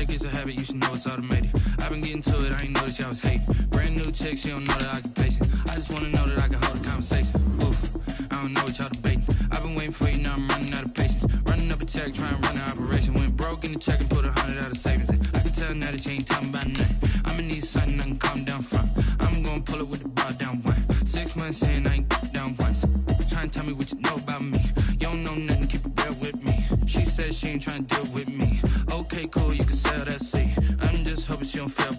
automatic, it's a habit, you should know it's automated. I've been getting to it, I ain't noticed y'all was hating. Brand new chick, she don't know that I can pace it. I just wanna know that I can hold a conversation. Oof, I don't know what y'all debating. I've been waiting for you, now I'm running out of patience. Running up a check, trying to run an operation. Went broke in the check and put 100 out of savings. I can tell now that you ain't talking about nothing. I'ma need something I can calm down from. I'm gonna pull it with the bar down one. 6 months in, I ain't down once. Trying to tell me what you know about me. You don't know nothing, keep it real with me. She said she ain't trying to deal with me. Okay, cool, you can sell that seat. I'm just hoping she don't fail.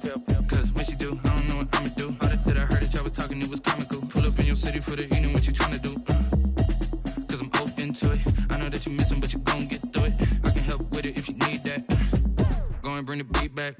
Cause when she do, I don't know what I'ma do. All that I heard that y'all was talking, it was comical. Pull up in your city for the evening, what you trying to do? Cause I'm open to it. I know that you missing, but you gon' get through it. I can help with it if you need that. Go and bring the beat back.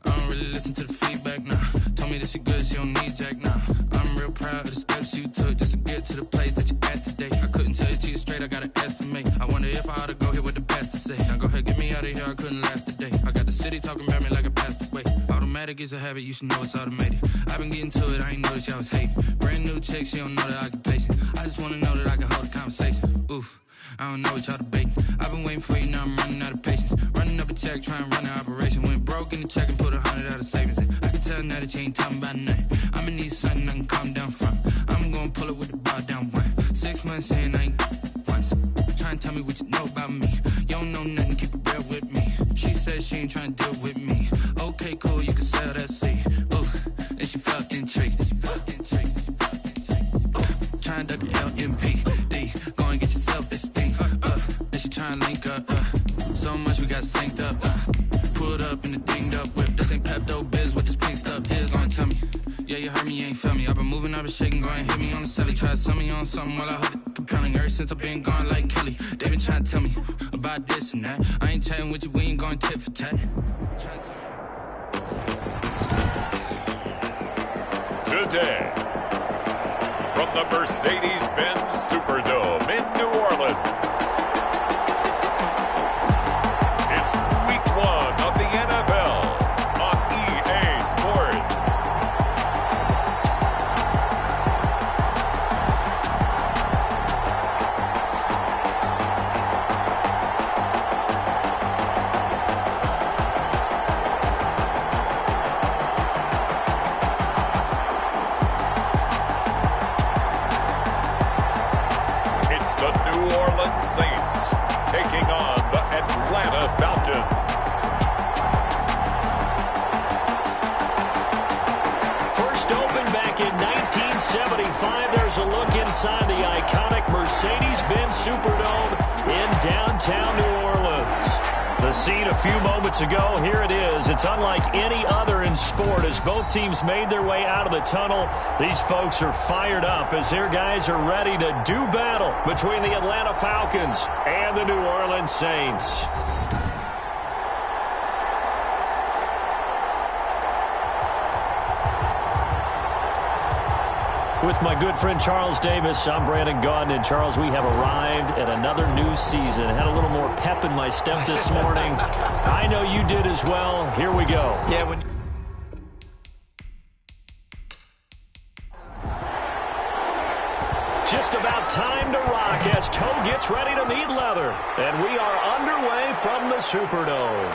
I don't really listen to the feedback, nah. Told me that she good, she don't need Jack, nah. I'm real proud of the steps you took just to get to the place that you at today. I couldn't tell you to you straight, I gotta estimate. I wonder if I ought to go here with the pastor say. Now go ahead, get me out of here, I couldn't last a day. I got the city talking about me like I passed away. Automatic is a habit, you should know it's automated. I've been getting to it, I ain't noticed y'all was hating. Brand new chick, she don't know that I can pace it. I just wanna know that I can hold a conversation. Oof, I don't know what y'all debating. I've been waiting for you, now I'm running out of patience. Running up a check, trying to run an operation. Went broke in the check and put 100 out of savings. I can tell now that you ain't talking about nothing. I'ma need something I can calm down from. I'm gonna pull it with the bar down one. 6 months in, I ain't once. Trying to tell me what you know about me. You don't know nothing, keep it real with me. She said she ain't trying to deal with me. Okay, cool, you can sell that seat. Ooh, and she felt intrigued. Trying to duck the LMPD. Go and get your self-esteem. And she trying to link up. So much we got synced up. Pulled up in the dinged up whip. This ain't Pepto-Biz, what this pink stuff is. Go and tell me. Yeah, you heard me, you ain't felt me. I've been moving, I've been shaking, go and hit me on the celly. Try to sell me on something while I hold it compelling. Ever since I've been gone like Kelly, they been trying to tell me about this and that. I ain't chatting with you, we ain't going tit for tat. Trying to tell me. Today, from the Mercedes-Benz Superdome in New Orleans, it's Week 1 of the NFL on EA Sports. The New Orleans Saints taking on the Atlanta Falcons. First opened back in 1975. There's a look inside the iconic Mercedes-Benz Superdome in downtown New Orleans. The scene a few moments ago, here it is. It's unlike any other in sport as both teams made their way out of the tunnel. These folks are fired up as their guys are ready to do battle between the Atlanta Falcons and the New Orleans Saints. With my good friend Charles Davis, I'm Brandon Gaudin. And Charles, we have arrived at another new season. Had a little more pep in my step this morning. I know you did as well. Here we go. Yeah, just about time to rock as toe gets ready to meet leather. And we are underway from the Superdome.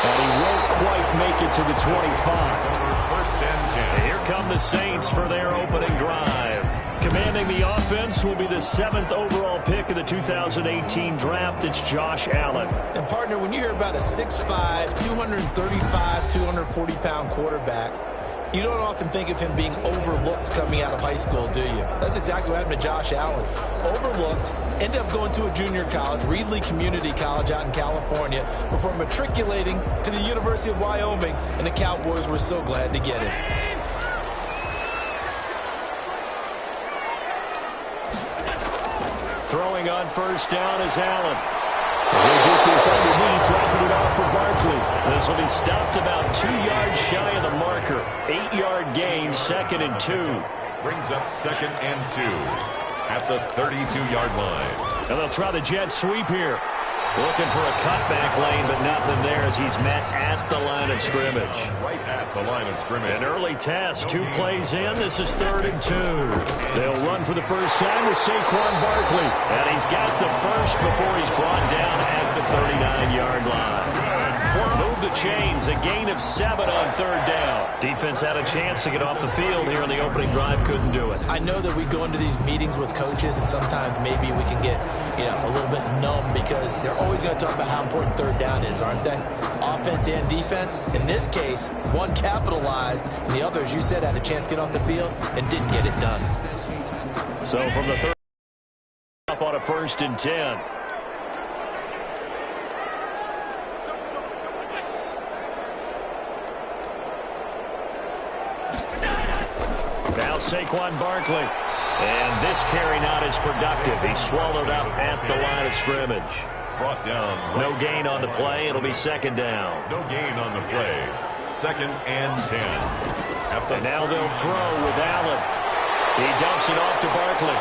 And he won't quite make it to the 25. First and 10. Here come the Saints for their opening drive. Commanding the offense will be the 7th overall pick of the 2018 draft. It's Josh Allen. And, partner, when you hear about a 6'5", 235, 240-pound quarterback, you don't often think of him being overlooked coming out of high school, do you? That's exactly what happened to Josh Allen. Overlooked, ended up going to a junior college, Reedley Community College out in California, before matriculating to the University of Wyoming, and the Cowboys were so glad to get him. Throwing on first down is Allen. He'll get this underneath, dropping it off for Barkley. This will be stopped about 2 yards shy of the marker. 8-yard gain, 2nd and 2. Brings up 2nd and 2 at the 32-yard line. And they'll try the jet sweep here. Looking for a cutback lane, but nothing there as he's met at the line of scrimmage. Right at the line of scrimmage. An early test, 2 plays in. This is 3rd and 2. They'll run for the first time with Saquon Barkley. And he's got the first before he's brought down at the 39. 9-yard line. Move the chains. A gain of 7 on 3rd down. Defense had a chance to get off the field here in the opening drive. Couldn't do it. I know that we go into these meetings with coaches, and sometimes maybe we can get a little bit numb because they're always going to talk about how important 3rd down is, aren't they? Offense and defense. In this case, one capitalized, and the other, as you said, had a chance to get off the field and didn't get it done. So from the 3rd up on a 1st and 10. Now Saquon Barkley. And this carry not as productive. He's swallowed up at the line of scrimmage. Brought down. No gain on the play. It'll be 2nd down. No gain on the play. 2nd and 10. And now they'll throw with Allen. He dumps it off to Barkley.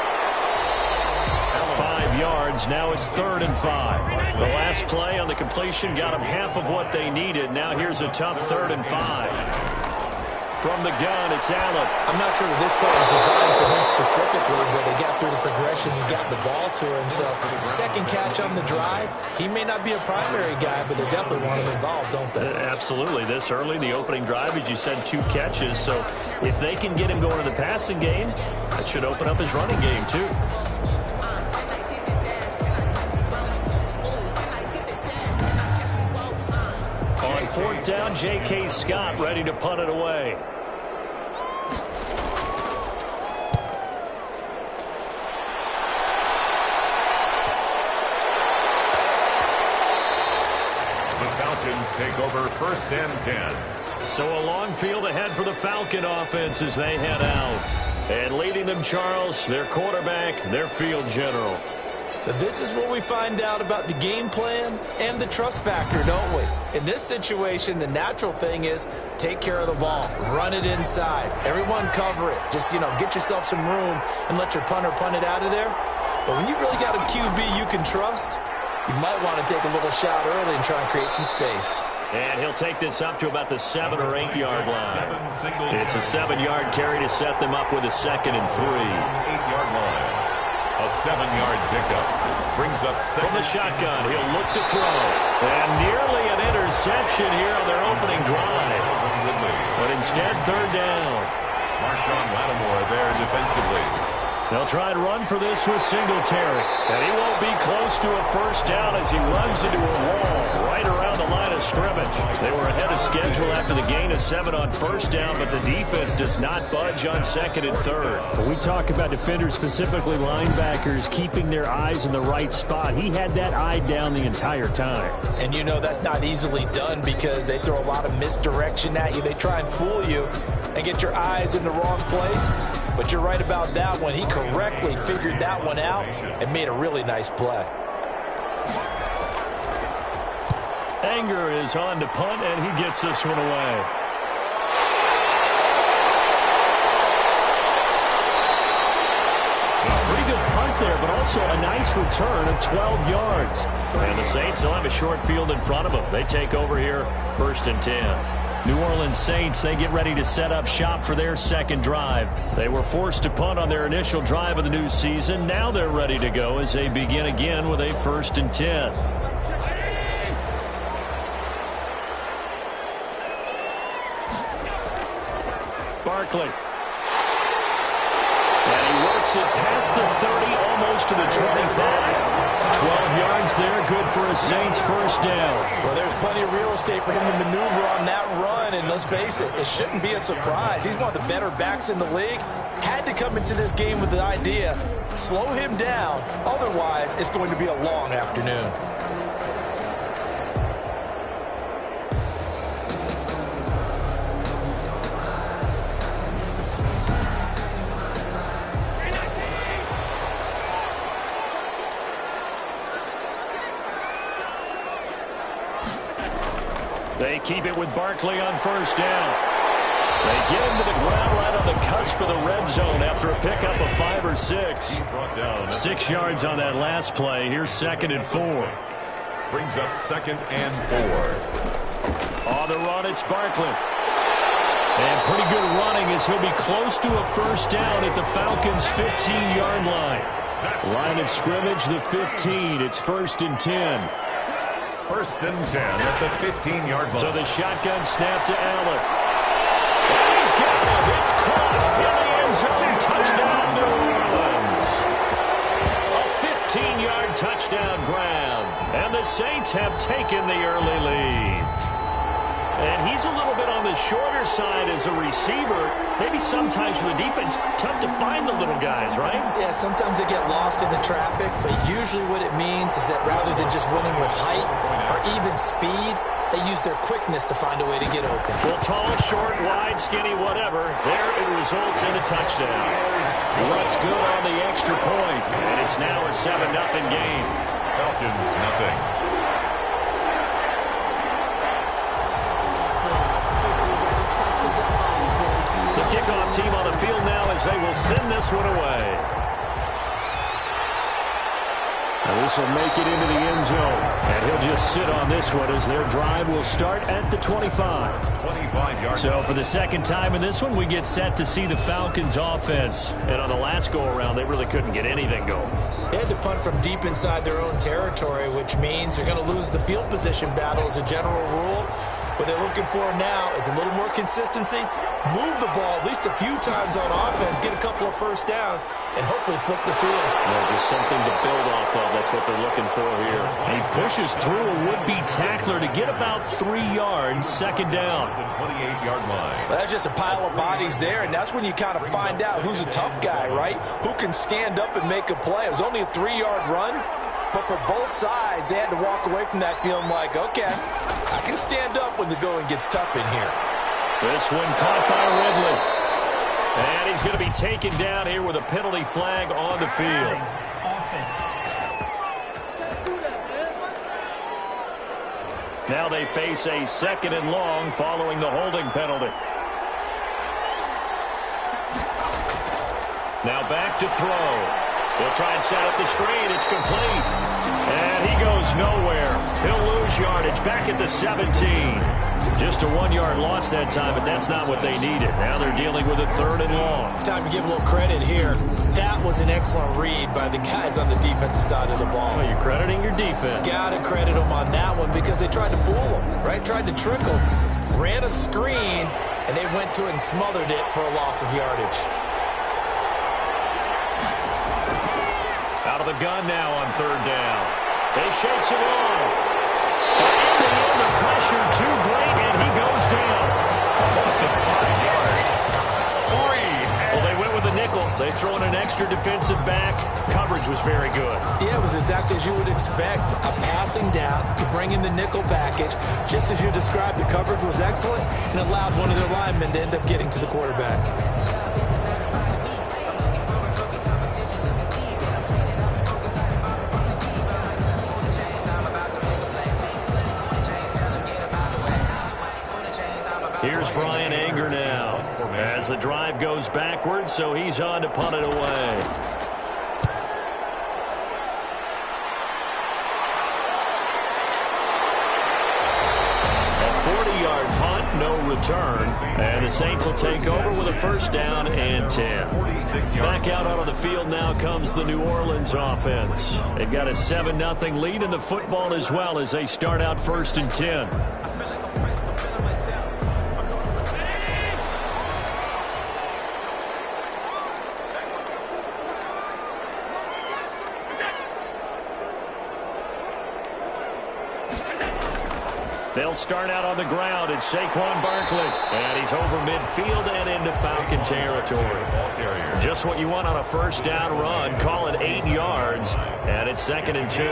5 yards. Now it's 3rd and 5. The last play on the completion got them half of what they needed. Now here's a tough 3rd and 5. From the gun, it's Allen. I'm not sure that this play was designed for him specifically, but they got through the progressions and got the ball to him. So, second catch on the drive. He may not be a primary guy, but they definitely want him involved, don't they? Absolutely. This early, the opening drive, as you said, 2 catches. So, if they can get him going in the passing game, that should open up his running game, too. On 4th down, J.K. Scott ready to punt it away. Take over 1st and 10. So a long field ahead for the Falcon offense as they head out. And leading them, Charles, their quarterback, their field general. So this is where we find out about the game plan and the trust factor, don't we? In this situation, the natural thing is take care of the ball, run it inside. Everyone cover it. Just, get yourself some room and let your punter punt it out of there. But when you really got a QB you can trust, you might want to take a little shot early and try and create some space. And he'll take this up to about the 7 or 8 yard line. It's a 7-yard carry to set them up with a 2nd and 3. 8-yard line. A 7-yard pickup. Brings up 2nd. From the shotgun, he'll look to throw. And nearly an interception here on their opening drive. But instead, 3rd down. Marshawn Lattimore there defensively. They'll try and run for this with Singletary. And he won't be close to a 1st down as he runs into a wall right around the line of scrimmage. They were ahead of schedule after the gain of 7 on 1st down, but the defense does not budge on 2nd and 3rd. When we talk about defenders, specifically linebackers, keeping their eyes in the right spot, he had that eye down the entire time. And that's not easily done because they throw a lot of misdirection at you. They try and fool you and get your eyes in the wrong place. But you're right about that one. He correctly figured that one out and made a really nice play. Anger is on to punt, and he gets this one away. Pretty good punt there, but also a nice return of 12 yards. And the Saints will have a short field in front of them. They take over here, 1st and 10. New Orleans Saints, they get ready to set up shop for their 2nd drive. They were forced to punt on their initial drive of the new season. Now they're ready to go as they begin again with a 1st and 10. Barkley. And he works it past the 30, almost to the 25. 12 yards there, good for a Saints 1st down. Well, there's plenty of real estate for him to maneuver on that run, and let's face it, it shouldn't be a surprise. He's one of the better backs in the league. Had to come into this game with the idea, slow him down, otherwise it's going to be a long afternoon. They keep it with Barkley on 1st down. They get him to the ground right on the cusp of the red zone after a pickup of 5 or 6. 6 yards on that last play. Here's 2nd and 4. Brings up 2nd and 4. On the run, it's Barkley. And pretty good running as he'll be close to a 1st down at the Falcons' 15-yard line. Line of scrimmage, the 15. It's 1st and 10. First and 10 at the 15-yard line. So the shotgun snap to Allen. And he's got him. It's caught in the end zone. Touchdown, New Orleans. A 15-yard touchdown grab. And the Saints have taken the early lead. And he's a little bit on the shorter side as a receiver. Maybe sometimes for the defense, tough to find the little guys, right? Yeah, sometimes they get lost in the traffic, but usually what it means is that rather than just winning with height or even speed, they use their quickness to find a way to get open. Well, tall, short, wide, skinny, whatever, there it results in a touchdown. What's good on the extra point, and it's now a 7-0 game. Falcons, nothing. Kickoff team on the field now as they will send this one away. And this will make it into the end zone. And he'll just sit on this one as their drive will start at the 25. 25-yard. So for the second time in this one, we get set to see the Falcons offense. And on the last go-around, they really couldn't get anything going. They had to punt from deep inside their own territory, which means they're going to lose the field position battle as a general rule. What they're looking for now is a little more consistency, move the ball at least a few times on offense, get a couple of first downs, and hopefully flip the field. Well, just something to build off of. That's what they're looking for here. He pushes through a would-be tackler to get about 3 yards, second down. The 28-yard line. Well, that's just a pile of bodies there, and that's when you kind of find out who's a tough guy, right? Who can stand up and make a play. It was only a 3-yard run. But for both sides, they had to walk away from that feeling like, okay, I can stand up when the going gets tough in here. This one caught by Ridley. And he's going to be taken down here with a penalty flag on the field. Now they face a 2nd and long following the holding penalty. Now back to throw. He'll try and set up the screen. It's complete. And he goes nowhere. He'll lose yardage back at the 17. Just a 1-yard loss that time, but that's not what they needed. Now they're dealing with a 3rd and long. Time to give a little credit here. That was an excellent read by the guys on the defensive side of the ball. Well, you're crediting your defense. Got to credit them on that one because they tried to fool them, right? Tried to trick them. Ran a screen, and they went to it and smothered it for a loss of yardage. Out of the gun now on 3rd down. They shakes it off. But in the end, the pressure too great, and he goes down. Well, they went with the nickel. They throw in an extra defensive back. Coverage was very good. Yeah, it was exactly as you would expect. A passing down. You bring in the nickel package. Just as you described, the coverage was excellent and allowed one of their linemen to end up getting to the quarterback. Here's Brian Anger now as the drive goes backwards, so he's on to punt it away. A 40-yard punt, no return, and the Saints will take over with a 1st down and 10. Back out onto the field now comes the New Orleans offense. They've got a 7-0 lead in the football as well as they start out 1st and 10. They'll start out on the ground. It's Saquon Barkley. And he's over midfield and into Falcon territory. Just what you want on a 1st down run. Call it 8 yards. And it's 2nd and 2.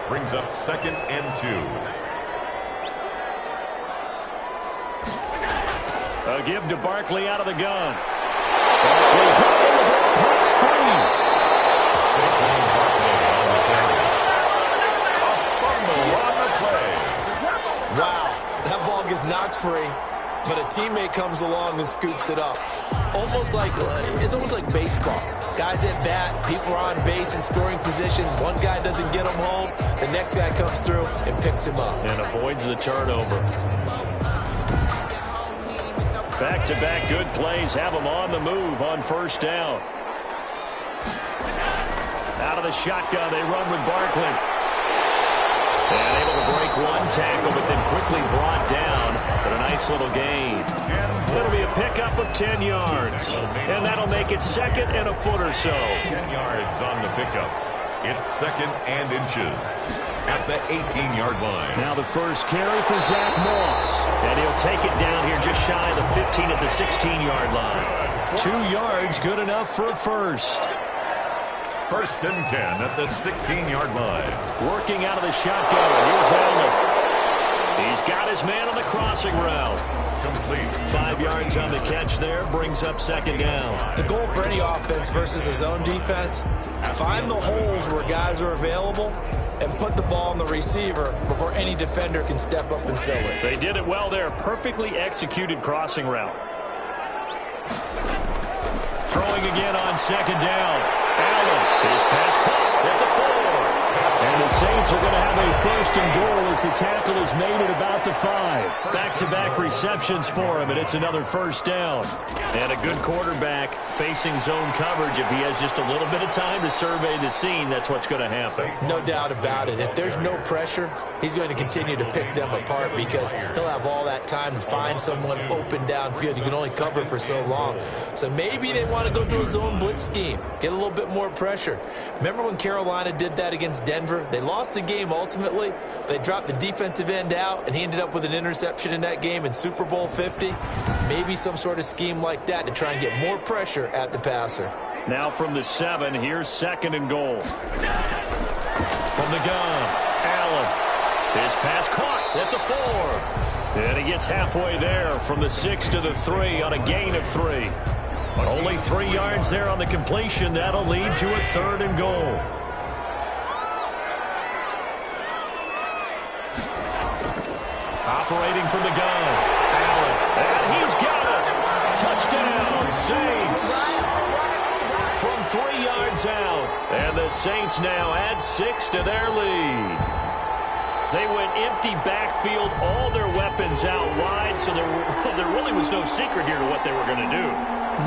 Brings up 2nd and 2. A give to Barkley out of the gun. Barkley cuts free. Saquon Barkley on the play. A fumble on the play. Wow, that ball gets knocked free, but a teammate comes along and scoops it up. It's almost like baseball. Guys at bat, people are on base in scoring position. One guy doesn't get him home, the next guy comes through and picks him up. And avoids the turnover. Back-to-back good plays have them on the move on 1st down. Out of the shotgun, they run with Barkley. And able to break one tackle, but then quickly brought down. But a nice little gain. It'll be a pickup of 10 yards. And that'll make it second and a foot or so. 10 yards on the pickup. It's second and inches at the 18-yard line. Now the first carry for Zach Moss. And he'll take it down here just shy of the 15 at the 16-yard line. 2 yards, good enough for a first. First and 10 at the 16-yard line. Working out of the shotgun. Here's Allen. He's got his man on the crossing route. Complete. 5 yards on the catch there. Brings up second down. The goal for any offense versus his own defense, find the holes where guys are available and put the ball on the receiver before any defender can step up and fill it. They did it well there. Perfectly executed crossing route. Throwing again on second down. Allen, his pass caught at the 4. And the Saints are going to have a first and goal as the tackle is made at about the 5. Back-to-back receptions for him, and it's another first down. And a good quarterback facing zone coverage. If he has just a little bit of time to survey the scene, that's what's going to happen. No doubt about it. If there's no pressure, he's going to continue to pick them apart because he'll have all that time to find someone open downfield. You can only cover for so long. So maybe they want to go to a zone blitz scheme, get a little bit more pressure. Remember when Carolina did that against Denver? They lost the game ultimately. They dropped the defensive end out, and he ended up with an interception in that game in Super Bowl 50. Maybe some sort of scheme like that to try and get more pressure at the passer. Now from the 7, here's second and goal. From the gun, Allen. His pass caught at the 4. And he gets halfway there from the 6 to the 3 on a gain of 3. Only 3 yards there on the completion. That'll lead to a third and goal. Operating from the gun, Allen, and he's got it. Touchdown, Saints. From 3 yards out, and the Saints now add 6 to their lead. They went empty backfield, all their weapons out wide, so there really was no secret here to what they were going to do.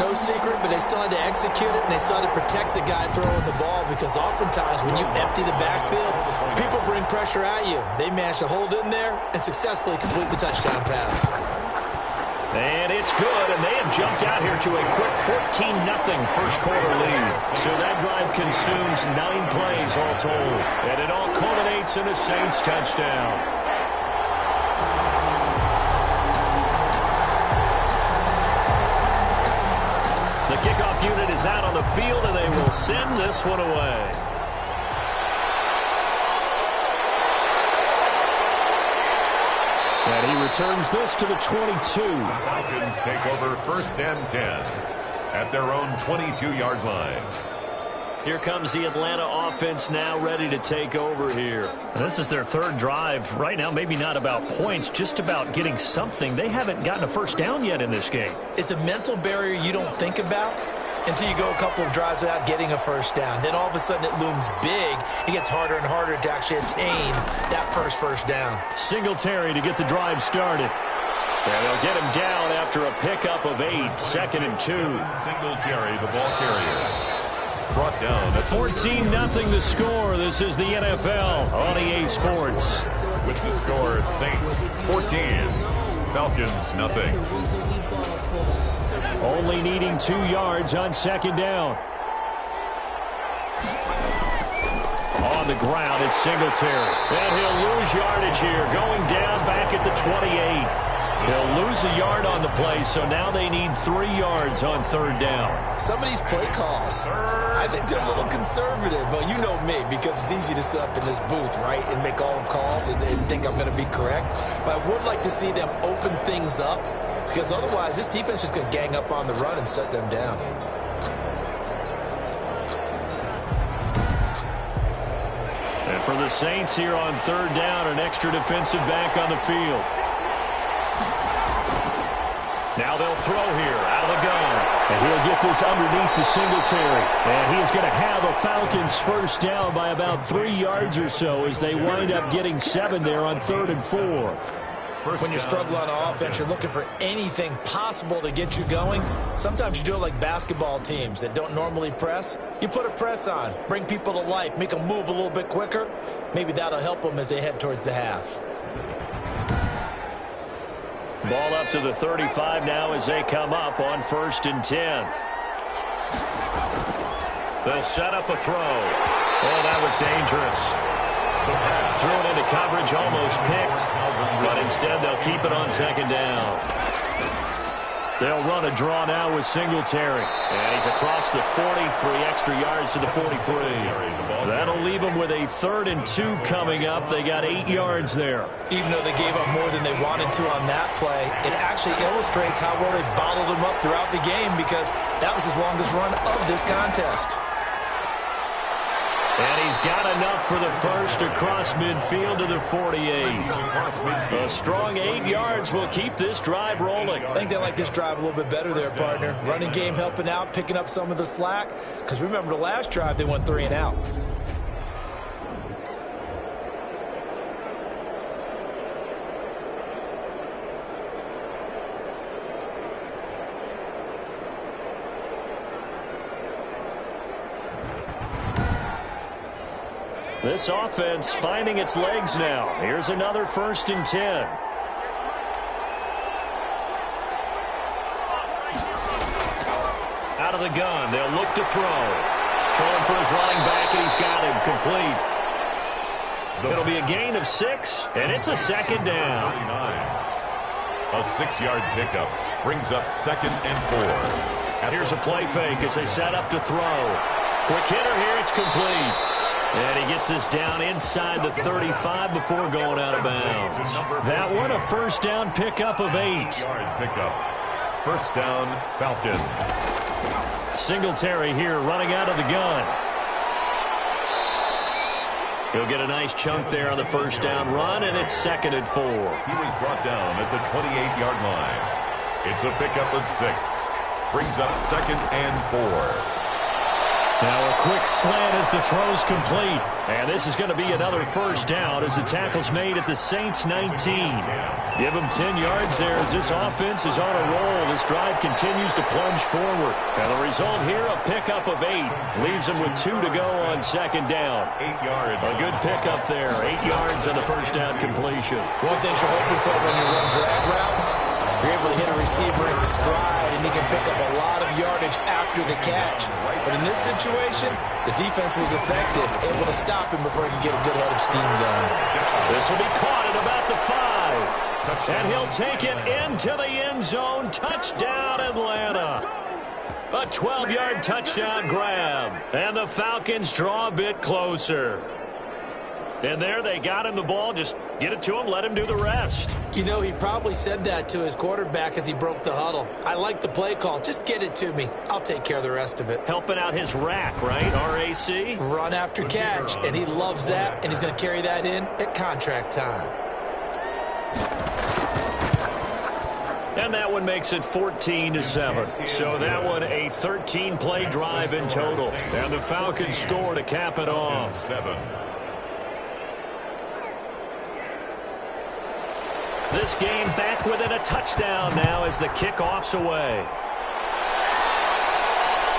No secret, but they still had to execute it, and they still had to protect the guy throwing the ball because oftentimes when you empty the backfield, people bring pressure at you. They managed to hold in there and successfully complete the touchdown pass. And it's good, and they have jumped out here to a quick 14-0 first quarter lead. So that drive consumes 9 plays all told, and it all culminates in a Saints touchdown. The kickoff unit is out on the field, and they will send this one away. And he returns this to the 22. The Falcons take over first and 10 at their own 22-yard line. Here comes the Atlanta offense now ready to take over here. This is their third drive. Right now, maybe not about points, just about getting something. They haven't gotten a first down yet in this game. It's a mental barrier you don't think about until you go a couple of drives without getting a first down. Then all of a sudden it looms big. It gets harder and harder to actually attain that first down. Singletary to get the drive started. And they'll get him down after a pickup of 8, second and 2. Singletary, the ball carrier. Brought down at 14-0 the score. This is the NFL on EA Sports. with the score, Saints 14, Falcons nothing. Only needing 2 yards on second down. On the ground, it's Singletary. And he'll lose yardage here, going down back at the 28. He'll lose a yard on the play, so now they need 3 yards on third down. Some of these play calls, I think they're a little conservative, but you know me, because it's easy to sit up in this booth, right, and make all the calls and think I'm going to be correct. But I would like to see them open things up, because otherwise this defense is going to gang up on the run and shut them down. And for the Saints here on third down, an extra defensive back on the field. Now they'll throw here out of the gun. And he'll get this underneath to Singletary. And he's going to have a Falcons first down by about 3 yards or so as they wind up getting 7 there on 3rd and 4. When you struggle on offense, you're looking for anything possible to get you going. Sometimes you do it like basketball teams that don't normally press. You put a press on, bring people to life, make them move a little bit quicker. Maybe that'll help them as they head towards the half. Ball up to the 35 now as they come up on 1st and 10. They'll set up a throw. Oh, that was dangerous. Threw it into coverage, almost picked, but instead they'll keep it on 2nd down. They'll run a draw now with Singletary. And he's across the 40, 3 extra yards to the 43. That'll leave them with a 3rd and 2 coming up. They got 8 yards there. Even though they gave up more than they wanted to on that play, it actually illustrates how well they bottled them up throughout the game, because that was his longest run of this contest. And he's got enough for the first across midfield to the 48. A strong 8 yards will keep this drive rolling. I think they like this drive a little bit better there, partner. Running game helping out, picking up some of the slack. Because remember the last drive, they went 3 and out. This offense finding its legs now. Here's another 1st and 10. Out of the gun, they'll look to throw. Throwing for his running back, and he's got him complete. It'll be a gain of 6, and it's a 2nd down. A 6-yard pickup brings up 2nd and 4. Here's a play fake as they set up to throw. Quick hitter here, it's complete. And he gets this down inside the 35 before going out of bounds. That one, a 1st down pickup of 8. Pickup. 1st down, Falcons. Singletary here running out of the gun. He'll get a nice chunk there on the 1st down run, and it's 2nd and 4. He was brought down at the 28-yard line. It's a pickup of 6. Brings up 2nd and 4. Now a quick slant as the throw's complete. And this is going to be another 1st down as the tackle's made at the Saints 19. Give them 10 yards there as this offense is on a roll. This drive continues to plunge forward. And the result here, a pickup of 8. Leaves them with 2 to go on 2nd down. 8 yards. A good pickup there. 8 yards on the 1st down completion. One thing you're hoping for when you run drag routes, you're able to hit a receiver in stride, and he can pick up a lot of yardage after the catch. But in this situation, the defense was effective, able to stop him before he could get a good head of steam going. This will be caught at about the 5. Touchdown. And he'll take it into the end zone. Touchdown, Atlanta. A 12-yard touchdown grab. And the Falcons draw a bit closer. And there they got him the ball. Just get it to him, let him do the rest. You know, he probably said that to his quarterback as he broke the huddle. I like the play call. Just get it to me. I'll take care of the rest of it. Helping out his rack, right? RAC? Run after catch, and he loves that, and he's going to carry that in at contract time. And that one makes it 14-7. So that one a 13-play drive in total. And the Falcons score to cap it off. 7. This game back within a touchdown now as the kickoff's away.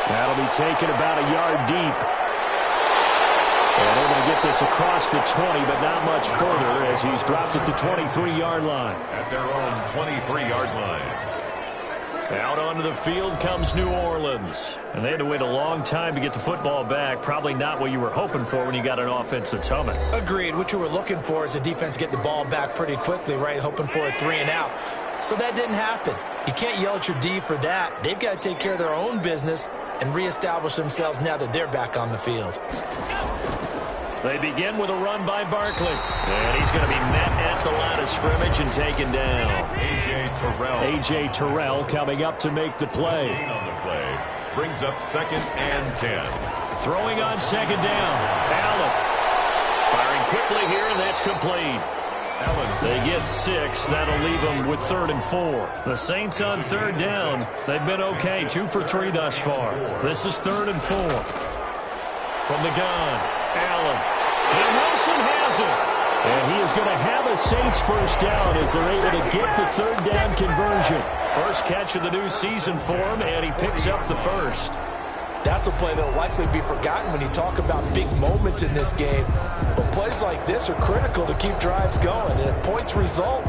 That'll be taken about a yard deep. And able to get this across the 20, but not much further as he's dropped it to 23-yard line. At their own 23-yard line. Out onto the field comes New Orleans. And they had to wait a long time to get the football back. Probably not what you were hoping for when you got an offense that's humming. Agreed. What you were looking for is the defense get the ball back pretty quickly, right? Hoping for a 3 and out. So that didn't happen. You can't yell at your D for that. They've got to take care of their own business and reestablish themselves now that they're back on the field. They begin with a run by Barkley. And he's going to be met at the line of scrimmage and taken down. A.J. Terrell coming up to make the play. On the play. Brings up 2nd and 10. Throwing on 2nd down. Allen. Firing quickly here, and that's complete. They get 6. That'll leave them with 3rd and 4. The Saints on 3rd down. They've been okay. 2 for 3 thus far. This is 3rd and 4. From the gun, Allen. And Wilson has it. And he is going to have a Saints first down as they're able to get the third down conversion. First catch of the new season for him, and he picks up the first. That's a play that will likely be forgotten when you talk about big moments in this game. But plays like this are critical to keep drives going. And if points result,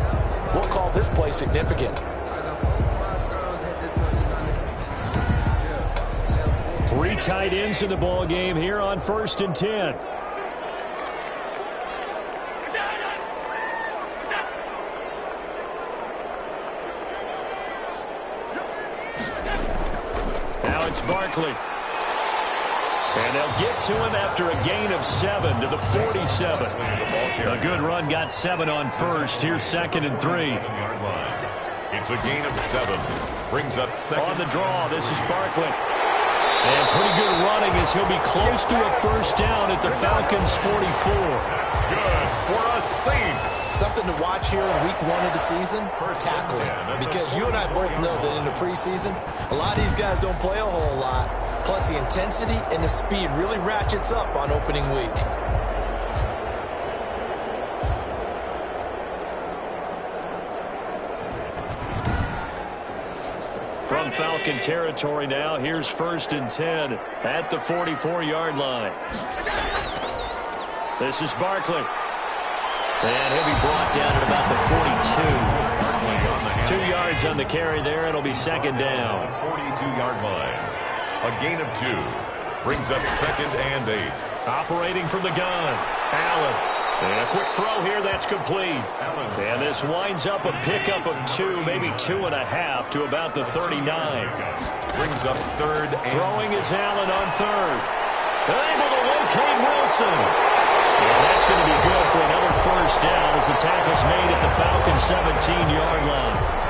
we'll call this play significant. Three tight ends in the ball game here on 1st and 10. Now it's Barkley. And they'll get to him after a gain of 7 to the 47. A good run got 7 on first. Here's 2nd and 3. It's a gain of 7. Brings up second. On the draw, this is Barkley. And pretty good running as he'll be close to a first down at the Falcons' 44. That's good for a Saints. Something to watch here in week 1 of the season, tackling. Because you and I both know that in the preseason, a lot of these guys don't play a whole lot. Plus the intensity and the speed really ratchets up on opening week. From Falcon territory now, here's 1st and 10 at the 44-yard line. This is Barkley. And he'll be brought down at about the 42. 2 yards on the carry there. It'll be 2nd down. 42-yard line. A gain of 2. Brings up 2nd and 8. Operating from the gun. Allen. And a quick throw here, that's complete. And this winds up a pickup of 2, maybe 2.5 to about the 39. Brings up 3rd. Throwing is Allen on 3rd. Able to locate Wilson. And that's going to be good for another first down as the tackle's made at the Falcons' 17-yard line.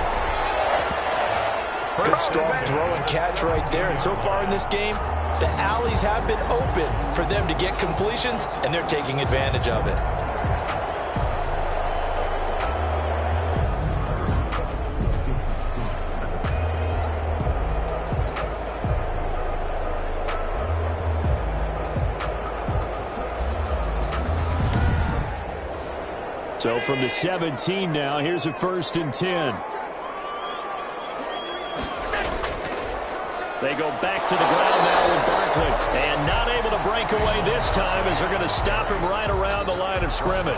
Good strong throw and catch right there. And so far in this game, the alleys have been open for them to get completions, and they're taking advantage of it. So from the 17 now, here's a 1st and 10. They go back to the ground now with Barkley. And not able to break away this time as they're going to stop him right around the line of scrimmage.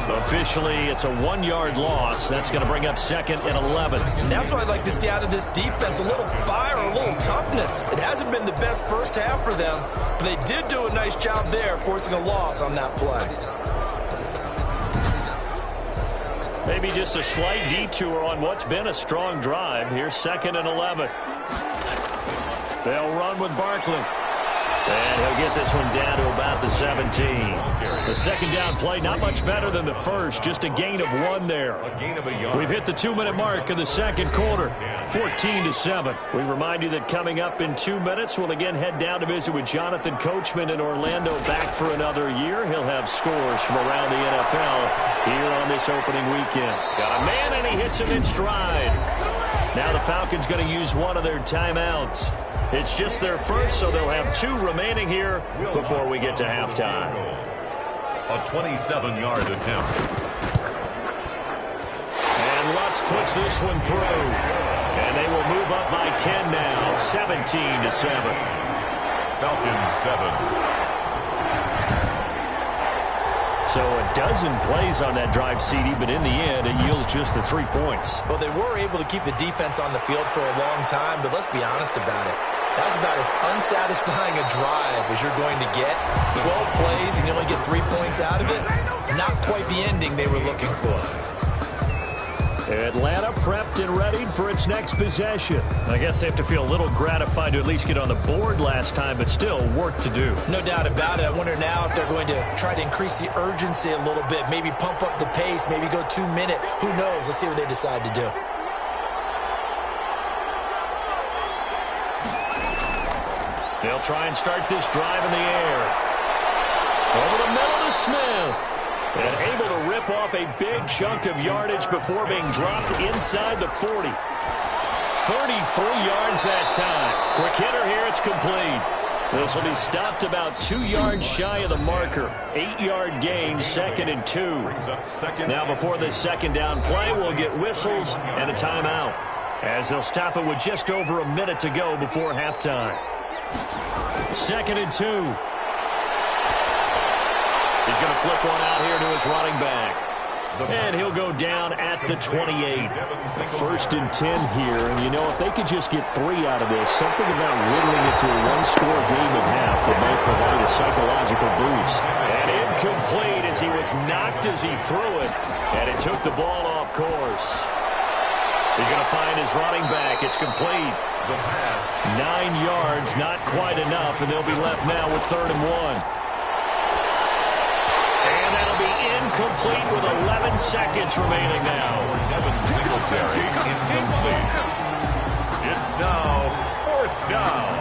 Officially, it's a 1-yard loss. That's going to bring up 2nd and 11. And that's what I'd like to see out of this defense. A little fire, a little toughness. It hasn't been the best first half for them, but they did do a nice job there, forcing a loss on that play. Maybe just a slight detour on what's been a strong drive. Here's 2nd and 11. They'll run with Barkley. And he'll get this one down to about the 17. The 2nd down play, not much better than the first. Just a gain of 1 there. We've hit the 2-minute mark of the 2nd quarter. 14-7. We remind you that coming up in 2 minutes, we'll again head down to visit with Jonathan Coachman in Orlando, back for another year. He'll have scores from around the NFL here on this opening weekend. Got a man, and he hits him in stride. Now the Falcons going to use one of their timeouts. It's just their first, so they'll have 2 remaining here before we get to halftime. A 27-yard attempt. And Lutz puts this one through. And they will move up by 10 now, 17-7. Falcons 7. So a dozen plays on that drive, CD, but in the end, it yields just the 3 points. Well, they were able to keep the defense on the field for a long time, but let's be honest about it. That was about as unsatisfying a drive as you're going to get. 12 plays and you only get 3 points out of it. Not quite the ending they were looking for. Atlanta prepped and readied for its next possession. I guess they have to feel a little gratified to at least get on the board last time, but still work to do. No doubt about it. I wonder now if they're going to try to increase the urgency a little bit, maybe pump up the pace, maybe go 2 minute. Who knows? Let's see what they decide to do. They'll try and start this drive in the air. Over the middle to Smith. And able to rip off a big chunk of yardage before being dropped inside the 40. 33 yards that time. Quick hitter here, it's complete. This will be stopped about 2 yards shy of the marker. 8-yard gain, 2nd and 2. Now before this second down play, we'll get whistles and a timeout, as they'll stop it with just over a minute to go before halftime. 2nd and 2. He's going to flip one out here to his running back. And he'll go down at the 28. 1st and 10 here, and if they could just get 3 out of this, something about whittling it to a one-score game at half that might provide a psychological boost. And incomplete as he was knocked as he threw it, and it took the ball off course. He's going to find his running back. It's complete. 9 yards, not quite enough, and they'll be left now with 3rd and 1. Complete with 11 seconds remaining now. Devin Singletary incomplete. It's now 4th down.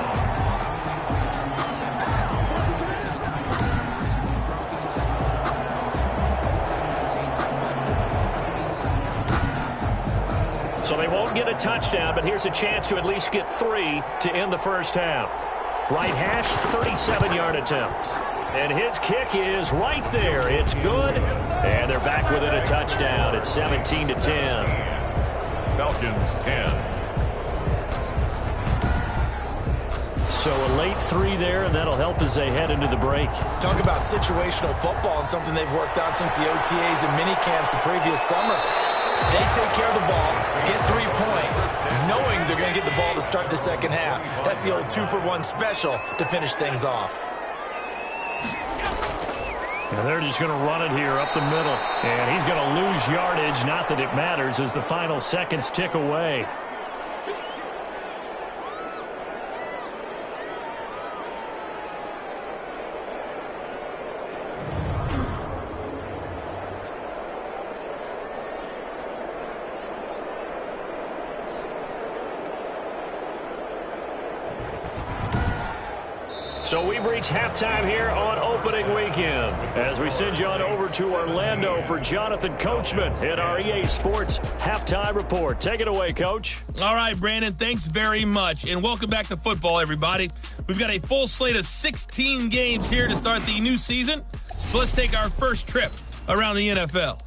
So they won't get a touchdown, but here's a chance to at least get 3 to end the first half. Right hash, 37-yard attempt. And his kick is right there. It's good. And they're back within a touchdown. It's 17-10. Falcons 10. So a late 3 there, and that'll help as they head into the break. Talk about situational football and something they've worked on since the OTAs and mini camps the previous summer. They take care of the ball, get 3 points, knowing they're going to get the ball to start the second half. That's the old 2-for-1 special to finish things off. And they're just going to run it here up the middle. And he's going to lose yardage. Not that it matters as the final seconds tick away. So we've reached halftime here on opening weekend as we send you on over to Orlando for Jonathan Coachman in our EA Sports Halftime Report. Take it away, Coach. All right, Brandon, thanks very much. And welcome back to football, everybody. We've got a full slate of 16 games here to start the new season. So let's take our first trip around the NFL.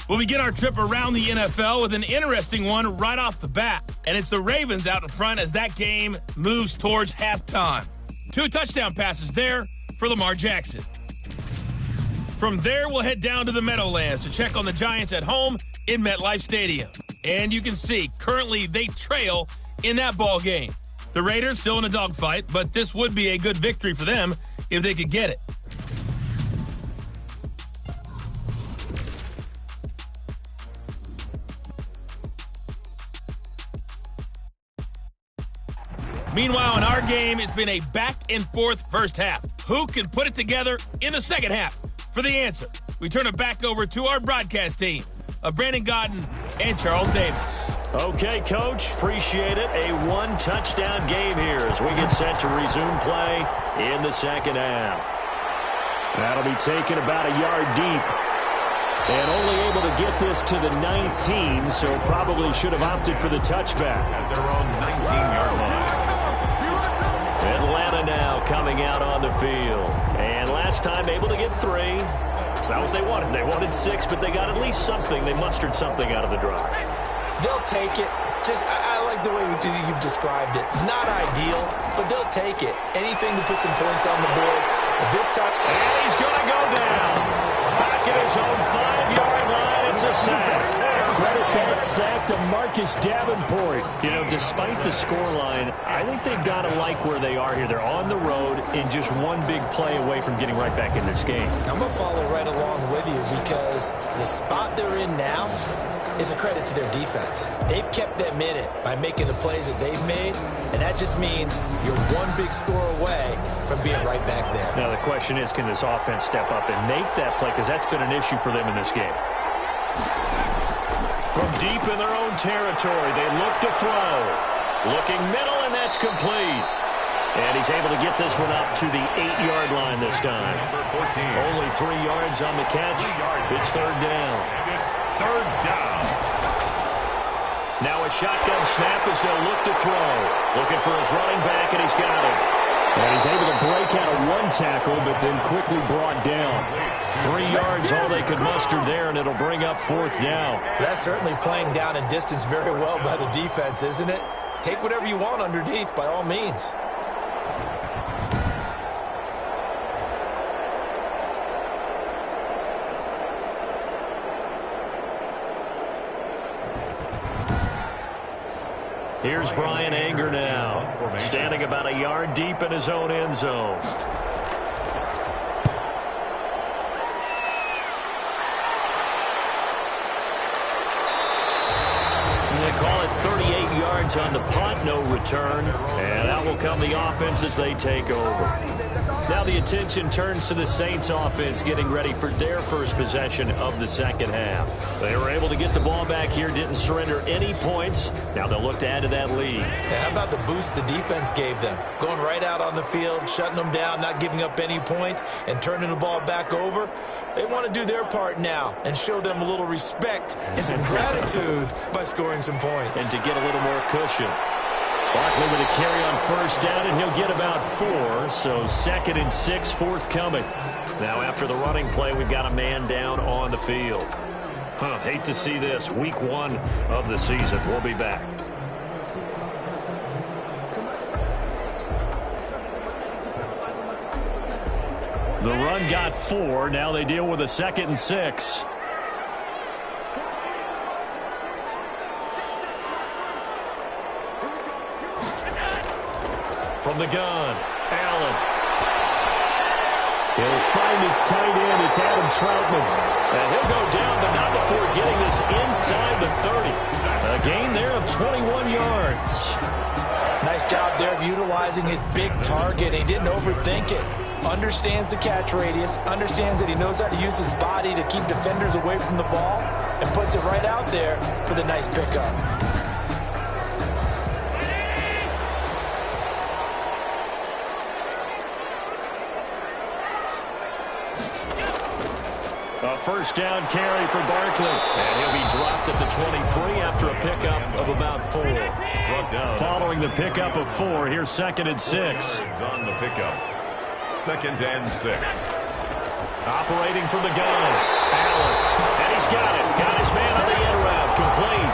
We'll begin our trip around the NFL with an interesting one right off the bat. And it's the Ravens out in front as that game moves towards halftime. 2 touchdown passes there for Lamar Jackson. From there, we'll head down to the Meadowlands to check on the Giants at home in MetLife Stadium. And you can see, currently they trail in that ball game. The Raiders still in a dogfight, but this would be a good victory for them if they could get it. Meanwhile, in our game, it's been a back-and-forth first half. Who can put it together in the second half? For the answer, we turn it back over to our broadcast team of Brandon Gaudin and Charles Davis. Okay, Coach, appreciate it. A 1-touchdown game here as we get set to resume play in the second half. That'll be taken about a yard deep. And only able to get this to the 19, so probably should have opted for the touchback. At their own 19-yard line. Atlanta now coming out on the field. And last time able to get 3. It's not what they wanted. They wanted 6, but they got at least something. They mustered something out of the drive. They'll take it. I like the way you've described it. Not ideal, but they'll take it. Anything to put some points on the board. But this time... And he's going to go down. Back at his own 5-yard line. It's a sack. Credit that sack to Marcus Davenport. Despite the scoreline, I think they've got to like where they are here. They're on the road and just one big play away from getting right back in this game. I'm going to follow right along with you because the spot they're in now is a credit to their defense. They've kept them in it by making the plays that they've made, and that just means you're one big score away from being right back there. Now the question is, can this offense step up and make that play? Because that's been an issue for them in this game. From deep in their own territory, they look to throw. Looking middle, and that's complete. And he's able to get this one up to the 8-yard line this time. Only 3 yards on the catch. It's 3rd down. And it's 3rd down. Now a shotgun snap as they'll look to throw. Looking for his running back, and he's got it. And he's able to break out of one tackle, but then quickly brought down. 3 yards, all they could muster there, and it'll bring up 4th down. That's certainly playing down and distance very well by the defense, isn't it? Take whatever you want underneath, by all means. Here's Bryan Anger now, standing about a yard deep in his own end zone. They call it 38 yards on the punt, no return, and that will come the offense as they take over. Now the attention turns to the Saints offense getting ready for their first possession of the second half. They were able to get the ball back here, didn't surrender any points. Now they'll look to add to that lead. Yeah, how about the boost the defense gave them? Going right out on the field, shutting them down, not giving up any points, and turning the ball back over. They want to do their part now and show them a little respect and some gratitude by scoring some points. And to get a little more cushion. Barkley with a carry on first down, and he'll get about 4. So 2nd and 6 forthcoming. Now after the running play, we've got a man down on the field. Hate to see this. Week 1 of the season. We'll be back. The run got 4. Now they deal with a 2nd and 6. From the gun, Allen. He'll find his tight end. It's Adam Troutman. And he'll go down, but not before getting this inside the 30. A gain there of 21 yards. Nice job there of utilizing his big target. He didn't overthink it. Understands the catch radius, understands that he knows how to use his body to keep defenders away from the ball, and puts it right out there for the nice pickup. A first down carry for Barkley. And he'll be dropped at the 23 after a pickup of about 4. Following the pickup of 4, here's 2nd and 6. On the pickup. 2nd and 6. Operating from the gun. Allen. And he's got it. Got his man on the end route. Complete.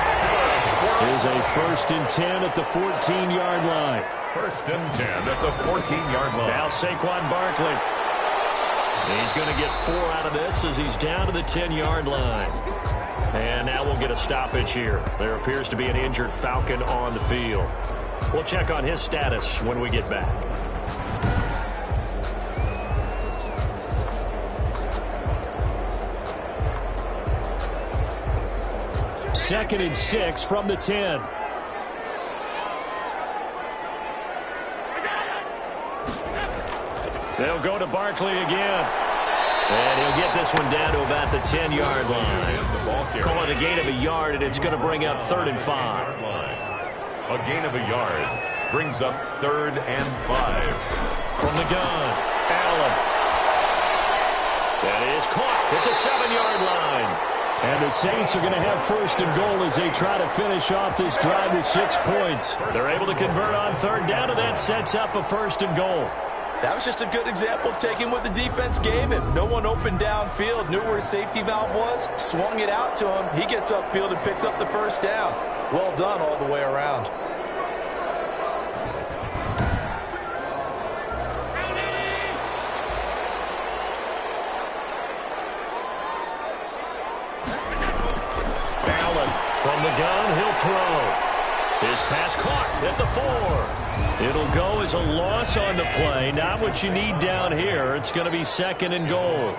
Here's a 1st and 10 at the 14-yard line. 1st and 10 at the 14-yard line. Now Saquon Barkley. He's going to get 4 out of this as he's down to the 10-yard line. And now we'll get a stoppage here. There appears to be an injured Falcon on the field. We'll check on his status when we get back. Second and 6 from the 10. They'll go to Barkley again. And he'll get this one down to about the 10-yard line. Call it a gain of a yard, and it's going to bring up 3rd and 5. A gain of a yard brings up 3rd and 5. From the gun, Allen. That is caught at the 7-yard line. And the Saints are going to have 1st and goal as they try to finish off this drive with 6 points. They're able to convert on 3rd down, and that sets up a 1st and goal. That was just a good example of taking what the defense gave him. No one opened downfield, knew where his safety valve was, swung it out to him. He gets upfield and picks up the 1st down. Well done all the way around. Allen from the gun, he'll throw. His pass caught at the 4. It'll go as a loss on the play. Not what you need down here. It's going to be 2nd and goal.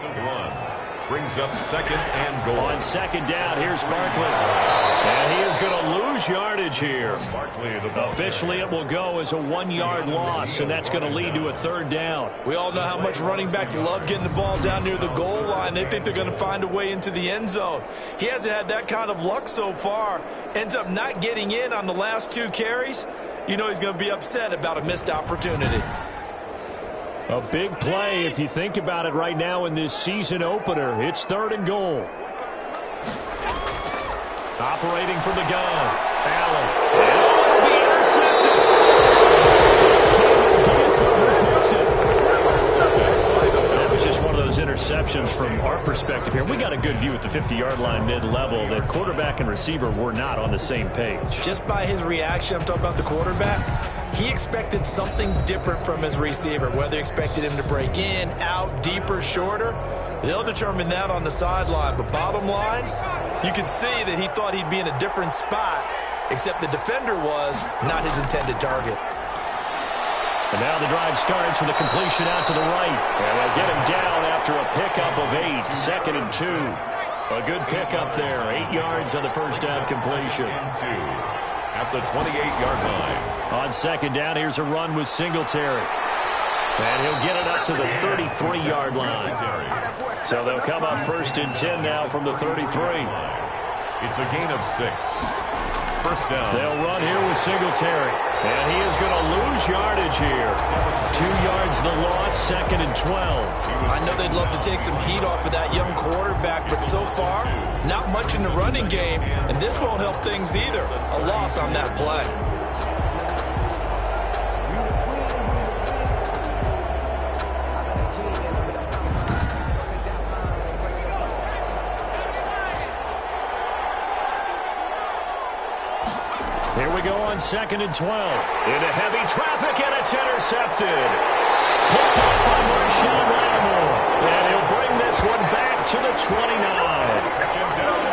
Brings up 2nd and goal. On 2nd down, here's Barkley. And he is going to lose yardage here. Officially, it will go as a 1-yard loss, and that's going to lead to a 3rd down. We all know how much running backs love getting the ball down near the goal line. They think they're going to find a way into the end zone. He hasn't had that kind of luck so far. Ends up not getting in on the last 2 carries. You know he's going to be upset about a missed opportunity. A big play if you think about it right now in this season opener. It's 3rd and goal. Operating from the gun. Allen. And be intercepted. It's Cameron Dinsmore who interceptions from our perspective here. We got a good view at the 50-yard line mid-level that quarterback and receiver were not on the same page. Just by his reaction, I'm talking about the quarterback, he expected something different from his receiver, whether he expected him to break in, out, deeper, shorter. They'll determine that on the sideline. But bottom line, you could see that he thought he'd be in a different spot, except the defender was not his intended target. And now the drive starts with a completion out to the right. And they'll get him down after a pickup of 8, 2nd and 2. A good pickup there, 8 yards on the first down completion. At the 28-yard line. On 2nd down, here's a run with Singletary. And he'll get it up to the 33-yard line. So they'll come up 1st and 10 now from the 33. It's a gain of 6. First down. They'll run here with Singletary. And he is going to lose yardage here. 2 yards the loss, 2nd and 12. I know they'd love to take some heat off of that young quarterback, but so far, not much in the running game, and this won't help things either. A loss on that play. Here we go on 2nd and 12. Into heavy traffic, and it's intercepted. Picked up by Marshawn Lattimore. And he'll bring this one back to the 29.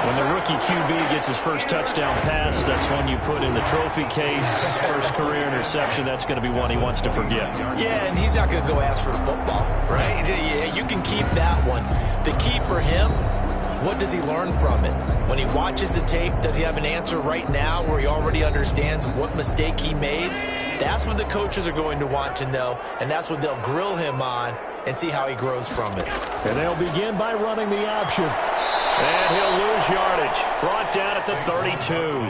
When the rookie QB gets his first touchdown pass, that's one you put in the trophy case. First career interception, that's going to be one he wants to forget. Yeah, and he's not going to go ask for the football, right? Yeah, you can keep that one. The key for him, what does he learn from it? When he watches the tape, does he have an answer right now where he already understands what mistake he made? That's what the coaches are going to want to know, and that's what they'll grill him on and see how he grows from it. And they'll begin by running the option. And he'll lose yardage. Brought down at the 32.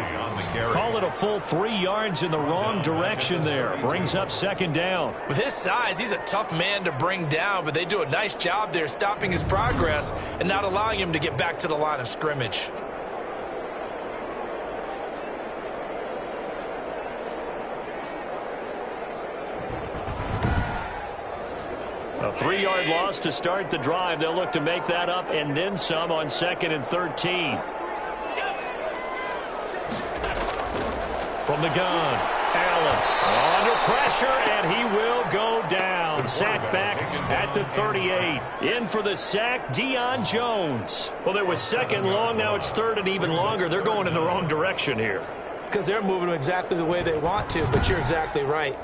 Call it a full 3 yards in the wrong direction there. Brings up 2nd down. With his size, he's a tough man to bring down, but they do a nice job there stopping his progress and not allowing him to get back to the line of scrimmage. A 3-yard loss to start the drive. They'll look to make that up and then some on 2nd and 13. From the gun, Allen under pressure, and he will go down. Sack back at the 38. In for the sack, Deion Jones. Well, there was 2nd long. Now it's 3rd and even longer. They're going in the wrong direction here. Because they're moving exactly the way they want to, but you're exactly right.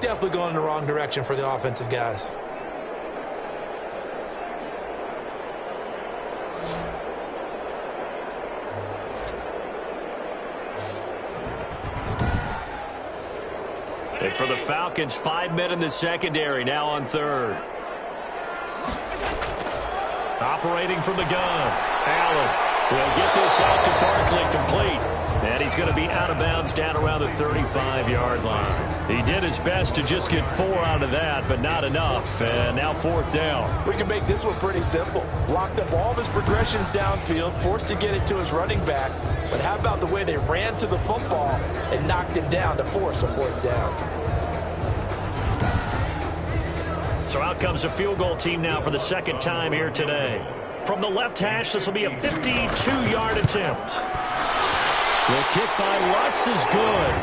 Definitely going in the wrong direction for the offensive guys. And for the Falcons, 5 men in the secondary, now on 3rd. Operating from the gun, Allen will get this out to Barkley, complete. And he's going to be out of bounds down around the 35-yard line. He did his best to just get 4 out of that, but not enough. And now 4th down. We can make this one pretty simple. Locked up all of his progressions downfield, forced to get it to his running back. But how about the way they ran to the football and knocked him down to force a 4th down? So out comes a field goal team now for the 2nd time here today. From the left hash, this will be a 52-yard attempt. The kick by Lutz is good.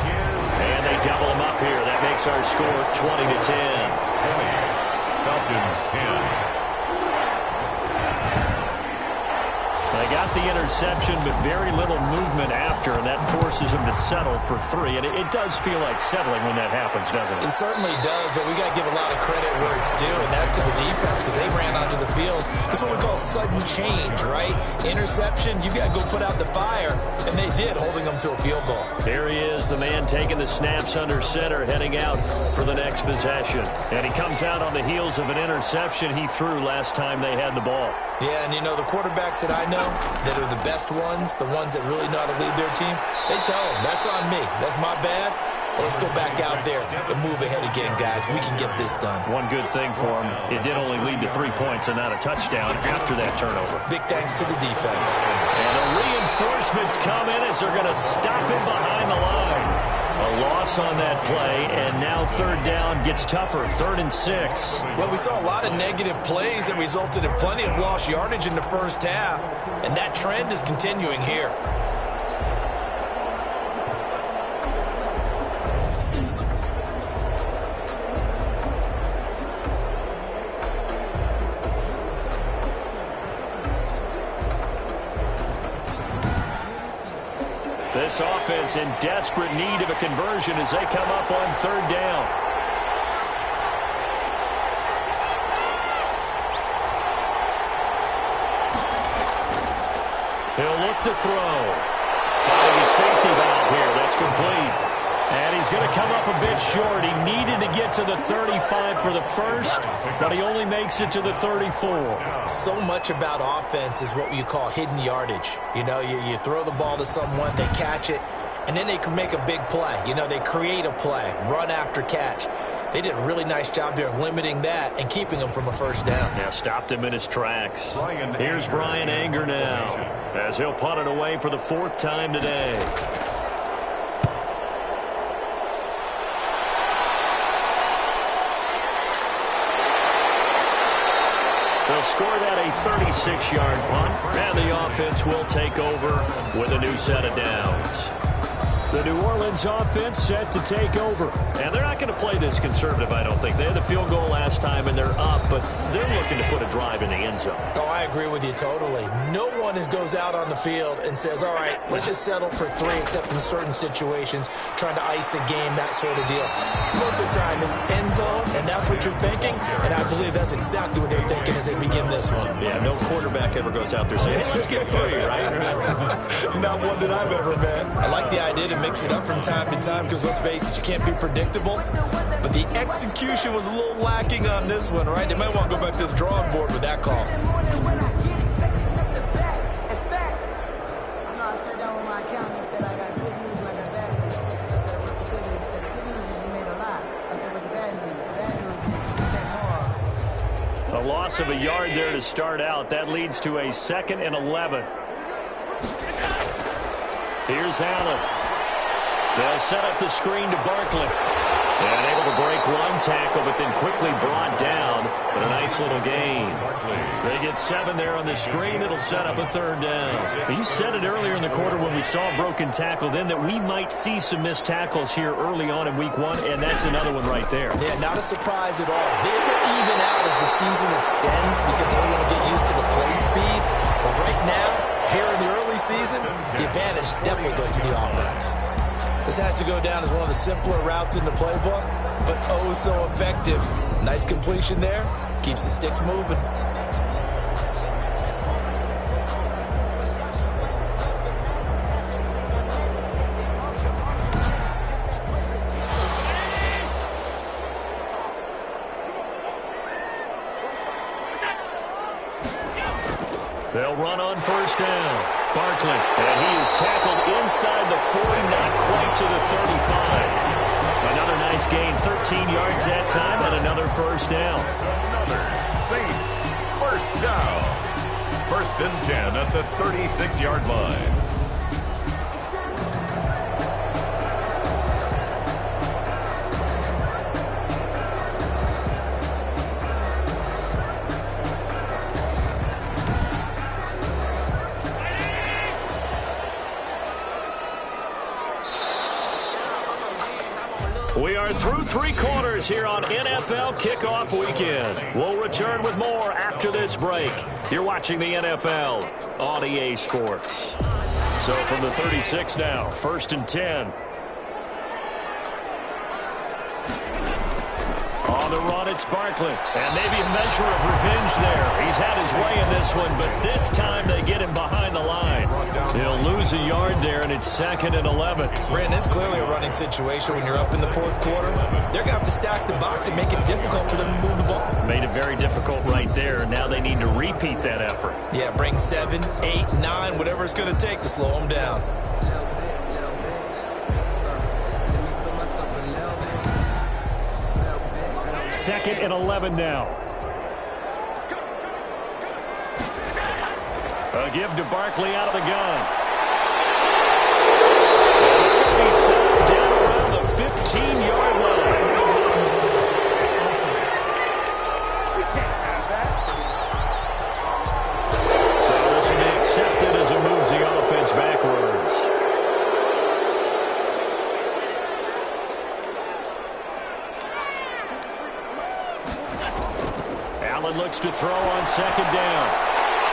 And they double him up here. That makes our score 20-10. Falcons 10. They got the interception, but very little movement after, and that forces them to settle for 3. And it does feel like settling when that happens, doesn't it? It certainly does, but we got to give a lot of credit where it's due, and that's to the defense because they ran onto the field. This is what we call sudden change, right? Interception, you got to go put out the fire, and they did, holding them to a field goal. Here he is, the man taking the snaps under center, heading out for the next possession. And he comes out on the heels of an interception he threw last time they had the ball. Yeah, and you know, the quarterbacks that I know that are the best ones, the ones that really know how to lead their team, they tell them, that's on me. That's my bad. But let's go back out there and move ahead again, guys. We can get this done. One good thing for him, it did only lead to 3 points and not a touchdown after that turnover. Big thanks to the defense. And the reinforcements come in as they're going to stop him behind the line. A loss on that play, and now third down gets tougher. 3rd and 6. Well, we saw a lot of negative plays that resulted in plenty of lost yardage in the first half, and that trend is continuing here. This offense in desperate need of a conversion as they come up on 3rd down. He'll look to throw. Finding a safety valve here. That's complete. And he's going to come up a bit short. He needed to get to the 35 for the first, but he only makes it to the 34. So much about offense is what you call hidden yardage. You know, you throw the ball to someone, they catch it, and then they can make a big play. You know, they create a play, run after catch. They did a really nice job there of limiting that and keeping him from a first down. Yeah, stopped him in his tracks. Here's Bryan Anger now as he'll punt it away for the 4th time today. They'll score that a 36-yard punt, and the offense will take over with a new set of downs. The New Orleans offense set to take over. And they're not going to play this conservative, I don't think. They had the field goal last time, and they're up, but they're looking to put a drive in the end zone. Oh, I agree with you totally. No one goes out on the field and says, all right, let's just settle for 3, except in certain situations, trying to ice a game, that sort of deal. Most of the time, it's end zone, and that's what you're thinking, and I believe that's exactly what they're thinking as they begin this one. Yeah, no quarterback ever goes out there saying, hey, let's get 3, right? Not one that I've ever met. I like the idea to mix it up from time to time because, let's face it, you can't be predictable. But the execution was a little lacking on this one, right? They might want to go back to the drawing board with that call. A loss of a yard there to start out. That leads to a 2nd and 11. Here's Allen. They'll set up the screen to Barkley. And able to break one tackle, but then quickly brought down. But a nice little gain. They get 7 there on the screen. It'll set up a 3rd down. You said it earlier in the quarter when we saw a broken tackle then that we might see some missed tackles here early on in week 1, and that's another one right there. Yeah, not a surprise at all. They will even out as the season extends because everyone will get used to the play speed. But right now, here in the early season, the advantage definitely goes to the offense. This has to go down as one of the simpler routes in the playbook, but oh so effective. Nice completion there. Keeps the sticks moving. They'll run on 1st down. Barkley, and he is tackled inside the 40, not quite to the 35. Another nice gain, 13 yards that time, and another 1st down. Another Saints 1st down. 1st and 10 at the 36-yard line. We are through 3 quarters here on NFL Kickoff Weekend. We'll return with more after this break. You're watching the NFL on EA Sports. So from the 36 now, 1st and 10. On the run, it's Barkley. And maybe a measure of revenge there. He's had his way in this one, but this time they get him behind the line. He'll lose a yard there, and it's 2nd and 11. Brandon, it's clearly a running situation when you're up in the 4th quarter. They're going to have to stack the box and make it difficult for them to move the ball. Made it very difficult right there. Now they need to repeat that effort. Yeah, bring 7, 8, 9, whatever it's going to take to slow them down. Second and 11 now. A give to Barkley out of the gun. And he's set down around the Allen looks to throw on second down.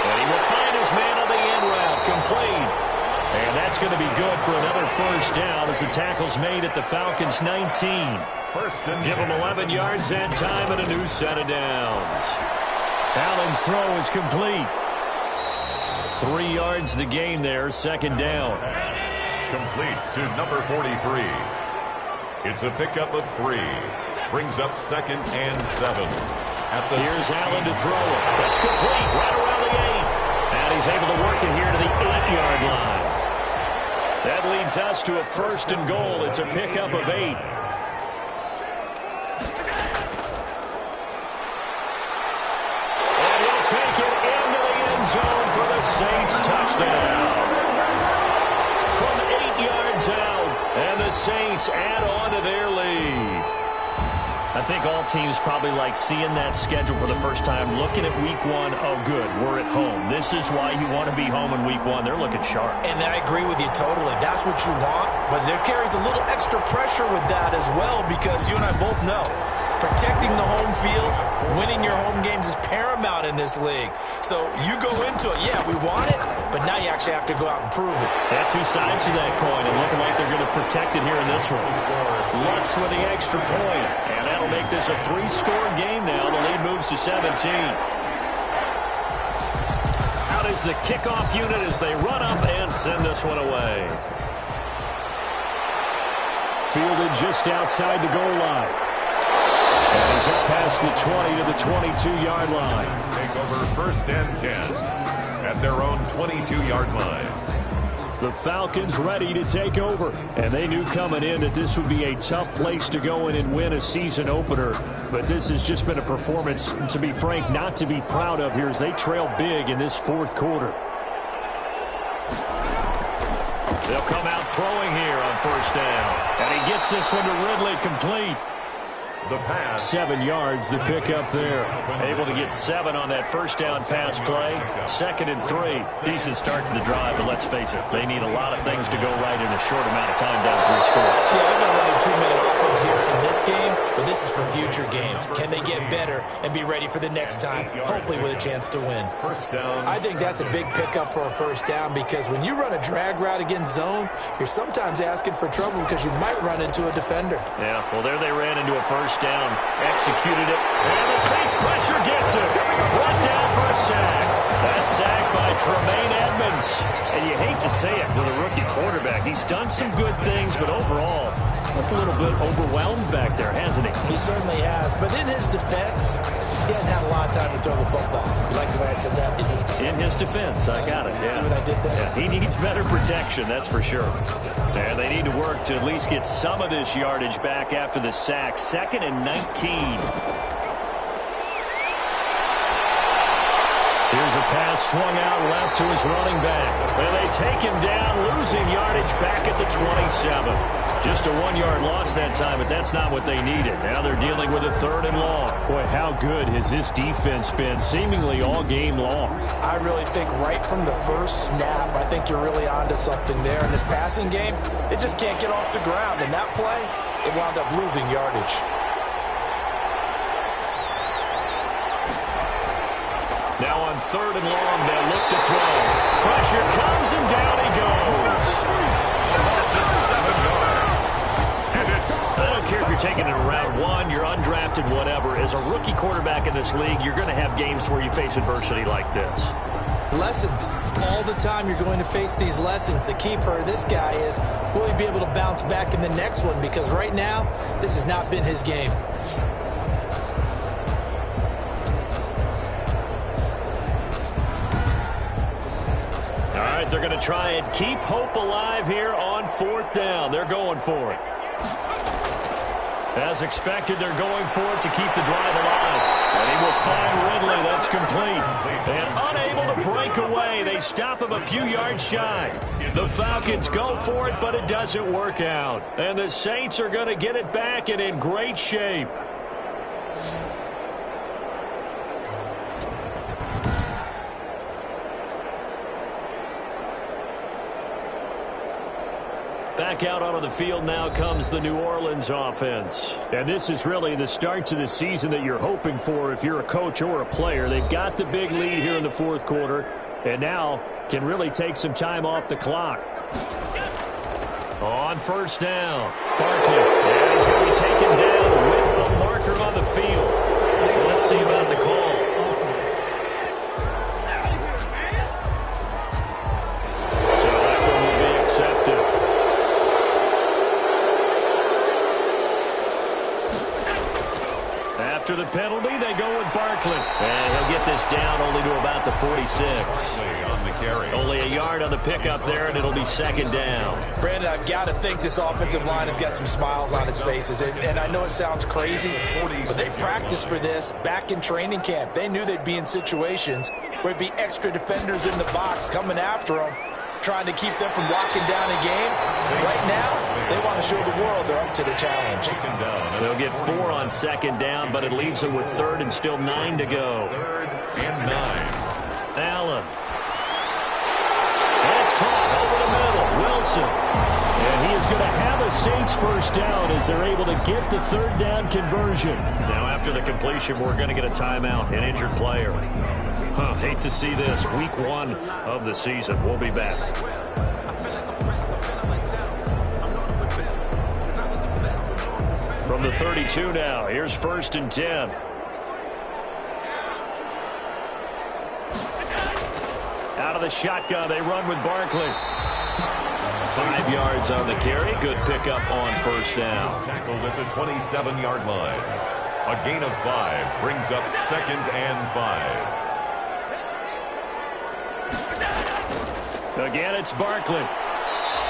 And he will find his man on the end route. Complete. And that's going to be good for another first down as the tackle's made at the Falcons' 19. Give them 11 yards and time and a new set of downs. Allen's throw is complete. 3 yards the gain there, second down. Complete to number 43. It's a pickup of 3. Brings up 2nd and 7. Here's Allen to throw it. That's complete right around the 8. And he's able to work it here to the 8-yard line. That leads us to a 1st and goal. It's a pickup of 8. And he'll take it into the end zone for the Saints touchdown. From 8 yards out, and the Saints add on to their lead. I think all teams probably like seeing that schedule for the first time, looking at week 1. Oh, good, we're at home. This is why you want to be home in week 1. They're looking sharp. And I agree with you totally. That's what you want. But there carries a little extra pressure with that as well, because you and I both know protecting the home field, winning your home games is paramount in this league. So you go into it, yeah, we want it, but now you actually have to go out and prove it. Yeah, 2 sides to that coin, and looking like they're going to protect it here in this one. Lutz with the extra point, and that'll make this a 3-score game now. The lead moves to 17. Out is the kickoff unit as they run up and send this one away. Fielded just outside the goal line. And he's up past the 20 to the 22-yard line. Take over 1st and 10 at their own 22-yard line. The Falcons ready to take over. And they knew coming in that this would be a tough place to go in and win a season opener. But this has just been a performance, to be frank, not to be proud of here as they trail big in this 4th quarter. They'll come out throwing here on 1st down. And he gets this one to Ridley complete. The pass. 7 yards, the pickup there. Able to get 7 on that 1st down pass play. 2nd and 3. Decent start to the drive, but let's face it, they need a lot of things to go right in a short amount of time down 3 scores. Yeah, they're going to run a 2-minute offense here in this game, but this is for future games. Can they get better and be ready for the next time, hopefully with a chance to win? 1st down. I think that's a big pickup for a 1st down, because when you run a drag route against zone, you're sometimes asking for trouble because you might run into a defender. Yeah, well, there they ran into a 1st down, executed it, and the Saints pressure gets it. Brought down for a sack. That sack by Tremaine Edmonds. And you hate to say it with a rookie quarterback. He's done some good things, but overall, looked a little bit overwhelmed back there, hasn't he? He certainly has, but in his defense, he hasn't had a lot of time to throw the football. You like the way I said that? In his defense. In his defense, I got it. Yeah. See what I did there? Yeah, he needs better protection, that's for sure. And they need to work to at least get some of this yardage back after the sack. 2nd and 19. Here's a pass swung out left to his running back. And they take him down, losing yardage back at the 27. Just a 1-yard loss that time, but that's not what they needed. Now they're dealing with a 3rd and long. Boy, how good has this defense been seemingly all game long? I really think right from the first snap, I think you're really onto something there. In this passing game, it just can't get off the ground. And that play, it wound up losing yardage. Now on 3rd and long, they'll look to throw. Pressure comes and down he goes. 7 yards. And it's I don't care if you're taking it in round 1, you're undrafted, whatever. As a rookie quarterback in this league, you're going to have games where you face adversity like this. Lessons. All the time you're going to face these lessons. The key for this guy is, will he be able to bounce back in the next one? Because right now, this has not been his game. They're going to try and keep hope alive here on 4th down. They're going for it. As expected, they're going for it to keep the drive alive. And he will find Ridley. That's complete. And unable to break away. They stop him a few yards shy. The Falcons go for it, but it doesn't work out. And the Saints are going to get it back and in great shape. Back out onto the field now comes the New Orleans offense. And this is really the start to the season that you're hoping for if you're a coach or a player. They've got the big lead here in the fourth quarter, and now can really take some time off the clock. On first down, Barkley. And he's going to be taken down with a marker on the field. So let's see about the call. So that one will be accepted. After the penalty, they go with Barkley. And he'll get this down only to about the 46. On the carry. Only a yard on the pickup there, and it'll be second down. Brandon, I've got to think this offensive line has got some smiles on its faces. And I know it sounds crazy, but they practiced for this back in training camp. They knew they'd be in situations where it'd be extra defenders in the box coming after them, trying to keep them from locking down a game. Right now, they want to show the world they're up to the challenge. They'll get 4 on second down, but it leaves them with third and still 9 to go. Third and 9. Allen. And it's caught over the middle. Wilson. And he is going to have a Saints first down as they're able to get the third down conversion. Now after the completion, we're going to get a timeout, an injured player. Hate to see this. Week 1 of the season. We'll be back. From the 32 now, here's first and 10. Out of the shotgun, they run with Barkley. 5 yards on the carry. Good pickup on first down. Tackled at the 27-yard line. A gain of 5 brings up second and 5. Again, it's Barkley.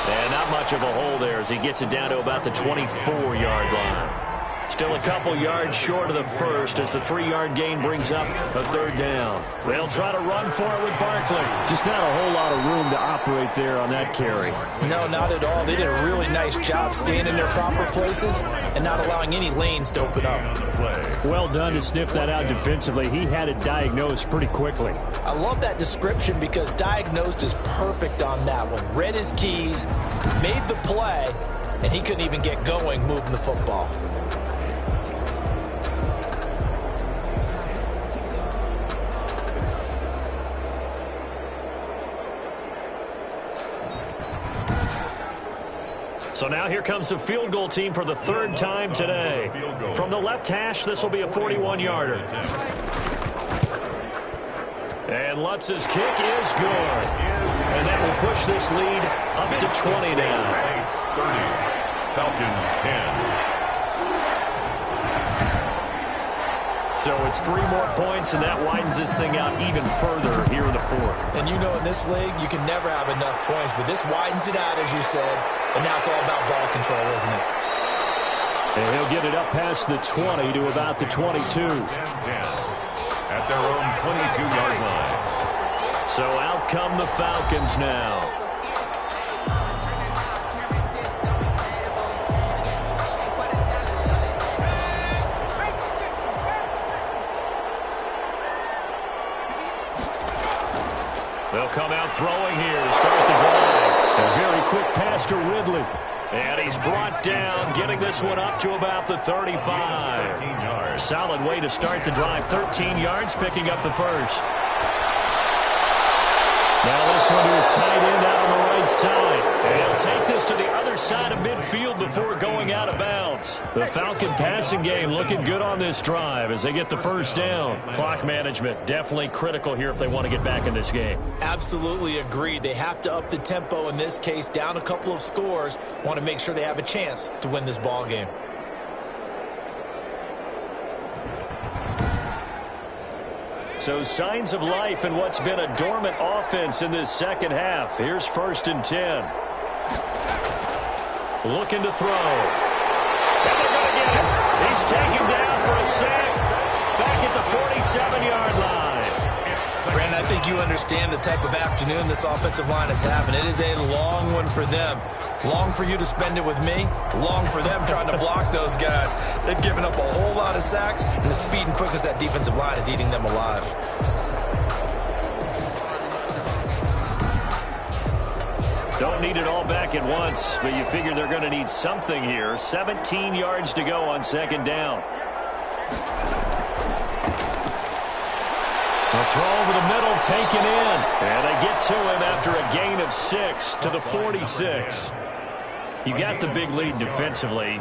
And not much of a hole there as he gets it down to about the 24-yard line. Still a couple yards short of the first as the 3-yard gain brings up a third down. They'll try to run for it with Barkley. Just not a whole lot of room to operate there on that carry. No, not at all. They did a really nice job staying in their proper places and not allowing any lanes to open up. Well done to sniff that out defensively. He had it diagnosed pretty quickly. I love that description because diagnosed is perfect on that one. Read his keys, made the play, and he couldn't even get going moving the football. So now here comes the field goal team for the third time today. From the left hash, this will be a 41-yarder. And Lutz's kick is good. And that will push this lead up to 20 now. Saints 30, Falcons 10. So it's 3 more points, and that widens this thing out even further here in the fourth. And you know in this league, you can never have enough points, but this widens it out, as you said, and now it's all about ball control, isn't it? And he'll get it up past the 20 to about the 22. 10-10 at their own 22-yard line. So out come the Falcons now. They'll come out throwing here to start the drive. A very quick pass to Ridley. And he's brought down, getting this one up to about the 35. 13 yards. Solid way to start the drive. 13 yards, picking up the first. Now this one is tight end out on the right side. And he'll take this to the other side of midfield before going out of bounds. The Falcon passing game looking good on this drive as they get the first down. Clock management definitely critical here if they want to get back in this game. Absolutely agreed. They have to up the tempo in this case, down a couple of scores. Want to make sure they have a chance to win this ball game. So signs of life in what's been a dormant offense in this second half. Here's first and 10. Looking to throw. And they're going to get it. He's taken down for a sack. Back at the 47-yard line. Brandon, I think you understand the type of afternoon this offensive line is having. It is a long one for them. Long for you to spend it with me. Long for them trying to block those guys. They've given up a whole lot of sacks, and the speed and quickness of that defensive line is eating them alive. Don't need it all back at once, but you figure they're going to need something here. 17 yards to go on second down. The throw over the middle taken in. And they get to him after a gain of 6 to the 46. You got the big lead defensively.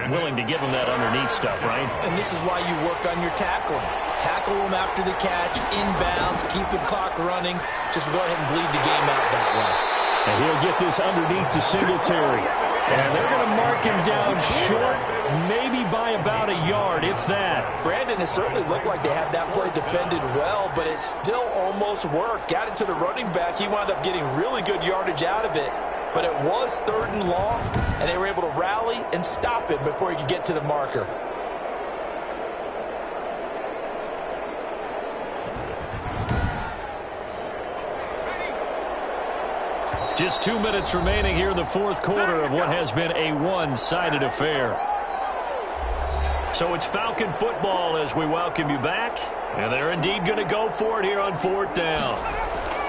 Willing to give him that underneath stuff, right? And this is why you work on your tackling. Tackle him after the catch, inbounds, keep the clock running. Just go ahead and bleed the game out that way. And he'll get this underneath to Singletary. And they're going to mark him down short, maybe by about a yard, if that. Brandon, it certainly looked like they had that play defended well, but it still almost worked. Got it to the running back. He wound up getting really good yardage out of it. But it was 3rd and long, and they were able to rally and stop it before he could get to the marker. Just 2 minutes remaining here in the fourth quarter of what has been a one-sided affair. So it's Falcon football as we welcome you back. And they're indeed going to go for it here on 4th down.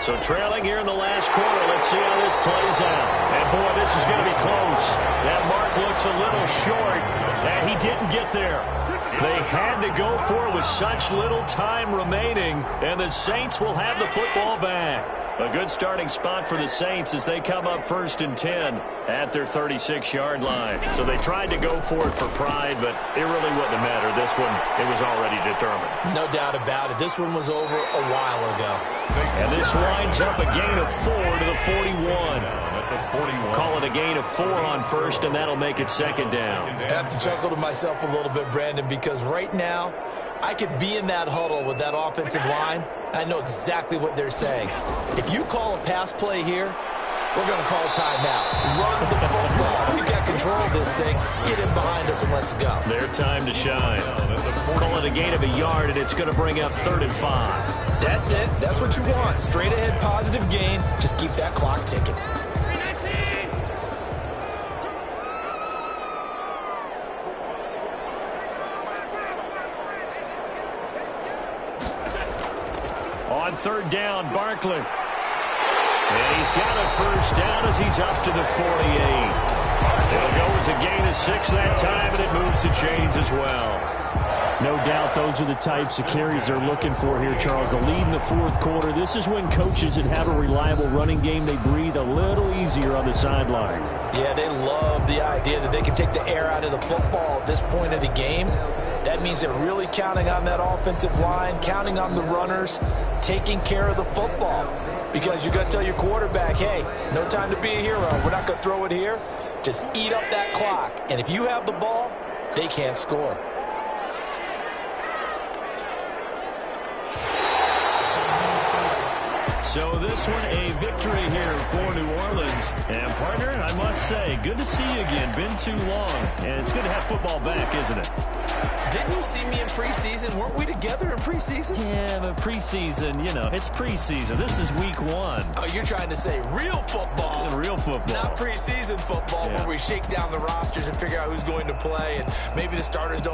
So trailing here in the last quarter. Let's see how this plays out. And, boy, this is going to be close. That mark looks a little short. And he didn't get there. They had to go for it with such little time remaining. And the Saints will have the football back. A good starting spot for the Saints as they come up 1st and 10 at their 36-yard line. So they tried to go for it for pride, but it really wouldn't have mattered. This one, it was already determined. No doubt about it. This one was over a while ago. And this winds up a gain of 4 to the 41. Call it a gain of 4 on 1st, and that'll make it 2nd down. I have to chuckle to myself a little bit, Brandon, because right now I could be in that huddle with that offensive line. I know exactly what they're saying. If you call a pass play here, we're going to call a timeout. Run the football. We got control of this thing. Get in behind us and let's go. Their time to shine. Call it a gain of a yard, and it's going to bring up 3rd and 5. That's it. That's what you want. Straight ahead positive gain. Just keep that clock ticking. On 3rd down, Barkley. And he's got a 1st down as he's up to the 48. It'll go as a gain of 6 that time, and it moves the chains as well. No doubt those are the types of carries they're looking for here, Charles. The lead in the fourth quarter. This is when coaches that have a reliable running game, they breathe a little easier on the sideline. Yeah, they love the idea that they can take the air out of the football at this point of the game. That means they're really counting on that offensive line, counting on the runners, taking care of the football. Because you're going to tell your quarterback, hey, no time to be a hero. We're not going to throw it here. Just eat up that clock. And if you have the ball, they can't score. So this one, a victory here for New Orleans. And, partner, I must say, good to see you again. Been too long. And it's good to have football back, isn't it? Didn't you see me in preseason? Weren't we together in preseason? Yeah, but preseason, you know, it's preseason. This is week 1. Oh, you're trying to say real football. Real football. Not preseason football, yeah, where we shake down the rosters and figure out who's going to play, and maybe the starters don't